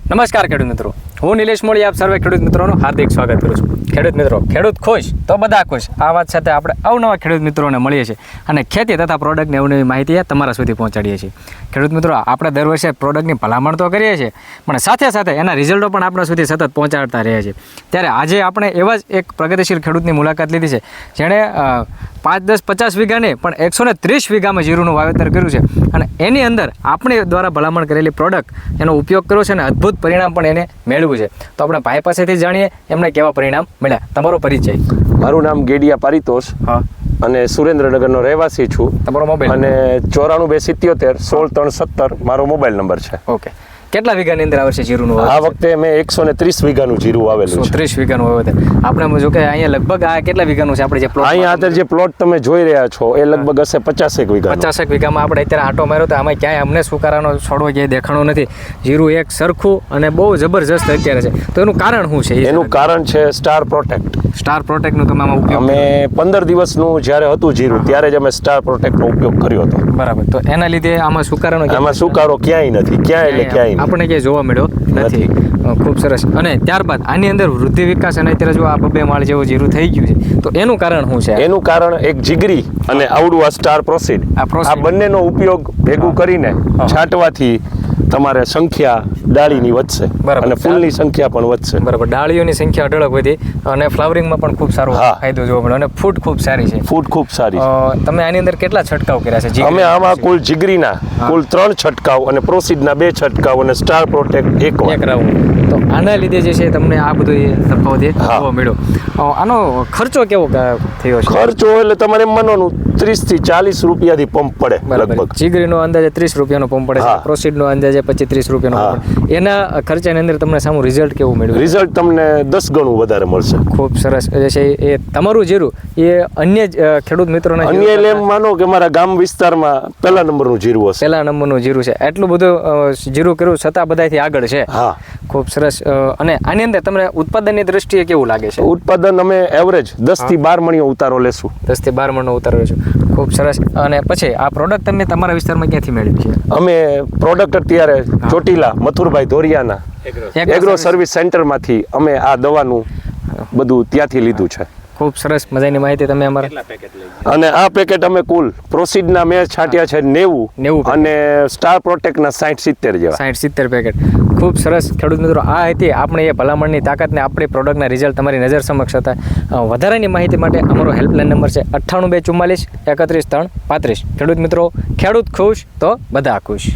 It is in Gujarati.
નમસ્કાર ખેડૂત મિત્રો, હું નિલેશ મોળી આપ સર્વે ખેડૂત મિત્રોનું હાર્દિક સ્વાગત કરું છું. ખેડૂત મિત્રો, ખેડૂત ખુશ તો બધા ખુશ. આ વાત સાથે આપણે અવનવા ખેડૂત મિત્રોને મળીએ છીએ અને ખેતી તથા પ્રોડક્ટની અવનવી માહિતી તમારા સુધી પહોંચાડીએ છીએ. ખેડૂત મિત્રો, આપણે દર વર્ષે પ્રોડક્ટની ભલામણ તો કરીએ છીએ, પણ સાથે સાથે એના રિઝલ્ટો પણ આપણા સુધી સતત પહોંચાડતા રહીએ છીએ. ત્યારે આજે આપણે એવા જ એક પ્રગતિશીલ ખેડૂતની મુલાકાત લીધી છે, જેણે 5, 10, 50 વીઘા નહીં પણ 130 વીઘામાં જીરુંનું વાવેતર કર્યું છે અને એની અંદર આપણી દ્વારા ભલામણ કરેલી પ્રોડક્ટ એનો ઉપયોગ કર્યો છે અને અદ્ભુત પરિણામ પણ એને મેળવ્યું છે. તો આપણે ભાઈ પાસેથી જાણીએ એમને કેવા પરિણામ મળ્યા. તમારો પરિચય? મારું નામ ગેડિયા પારિતોષ અને સુરેન્દ્રનગરનો રહેવાસી છું. તમારો મોબાઈલ? અને 94 277 16 317 મારો મોબાઈલ નંબર છે. ઓકે. કેટલા વીઘાની અંદર આવશે જીરુંનું? આ વખતે મેં 130 વીઘાનું જીરું વાવેલું છે. 130 વીઘાનું વાવેતર. આપણે જો કે અહીંયા લગભગ આ કેટલા વીઘાનું છે? આપણે જે પ્લોટ અહીંયા અત્યારે જે પ્લોટ તમે જોઈ રહ્યા છો એ લગભગ હશે 50 વીઘા. 50 વીઘામાં આપણે અત્યારે આંટો માર્યો તો આમાં ક્યાંય અમને સુકારાનો છોડવો ક્યાંય દેખાણો નથી. જીરું એક સરખું અને બહુ જબરજસ્ત અત્યારે છે. તો એનું કારણ શું છે? એનું કારણ છે સ્ટાર પ્રોટેક્ટ. સ્ટાર પ્રોટેક્ટનું તમે આમાં ઉપયોગ? અમે 15 દિવસનું જ્યારે હતું જીરું ત્યારે જ અમે સ્ટાર પ્રોટેક્ટનો ઉપયોગ કર્યો હતો. બરાબર. તો એના લીધે આમાં સુકારાનો? આમાં સુકારો ક્યાંય નથી, ક્યાંય એટલે ક્યાંય આપણે ક્યાંય જોવા મળ્યો નથી. ખૂબ સરસ. અને ત્યારબાદ આની અંદર વૃદ્ધિ વિકાસ અને અત્યારે જો આ 2 માળ જેવું જીરું થઈ ગયું છે, તો એનું કારણ શું છે? એનું કારણ એક જીગરી અને આવડું આ સ્ટાર પ્રોસીડ, આ બંનેનો ઉપયોગ ભેગું કરીને છાંટવાથી તમારે સંખ્યા ડાળીની વધશે અને ફૂલની સંખ્યા પણ વધશે. બરાબર. ડાળીઓની સંખ્યા અઢળક વધી અને ફ્લાવરિંગમાં પણ ખૂબ સારો ફાયદો જોવા મળ્યો અને ફૂટ ખૂબ સારી છે. ફૂટ ખૂબ સારી. તમે આની અંદર કેટલા છંટકાવ કર્યા છે? અમે આમાં કુલ જીગરીના કુલ 3 છંટકાવ અને પ્રોસીડના 2 છંટકાવ અને સ્ટાર પ્રોટેક્ટ એક રાઉન્ડ. તો આના લીધે જે છે તમને આ બધો તફાવત જોવા મળ્યો. આનો ખર્ચો કેવો થયો છે? ખર્ચો એટલે તમારે મનોનું 30 થી 40 રૂપિયાથી પંપ પડે લગભગ. જીગરીનો અંદાજે 30 રૂપિયાનો પંપ પડે છે, પ્રોસીડનો અંદાજે 25-30 રૂપિયાનો પંપ. એના ખર્ચાની અંદર તમને સામું રિઝલ્ટ કેવું મળ્યું? રિઝલ્ટ તમને 10 ગણું વધારે મળશે. ખૂબ સરસ. છે એ તમારું જીરું એ અન્ય ખેડૂત મિત્રોને અન્ય એટલે એમ માનો કે મારા ગામ વિસ્તારમાં પહેલા નંબરનું જીરું હશે. પહેલા નંબરનું જીરું છે. એટલું બધું જીરું કર્યું છતાં બધાથી આગળ છે. હા, ખૂબ સરસ. અને આની અંદર તમને ઉત્પાદનની દ્રષ્ટિએ કેવું લાગે છે? ઉત્પાદન અમે એવરેજ 10 થી 12 મણનો ઉતારો લેશું. 10 થી 12 મણનો ઉતારો લેશું. ખૂબ સરસ. અને પછી આ પ્રોડક્ટ તમે તમારા વિસ્તારમાં ક્યાંથી મેળવી છે? અમે પ્રોડક્ટ અત્યારે ચોટીલા મથુરભાઈ ધોરિયાના એગ્રો સર્વિસ સેન્ટરમાંથી અમે આ દવાનું બધું ત્યાંથી લીધું છે. ખૂબ સરસ મજાની માહિતી તમે અમારા. અને આ પેકેટ અમે કુલ પ્રોસીડના મેં છાંટ્યા છે 90 અને સ્ટાર પ્રોટેક્ટના 60-70 જેવા. 60-70 પેકેટ. ખૂબ સરસ. ખેડૂત મિત્રો, આ હતી આપણે એ ભલામણની તાકાતને આપણી પ્રોડક્ટના રિઝલ્ટ તમારી નજર સમક્ષ હતા. વધારાની માહિતી માટે અમારો હેલ્પલાઇન નંબર છે 98 244 31 3 35. ખેડૂત મિત્રો, ખેડૂત ખુશ તો બધા ખુશ.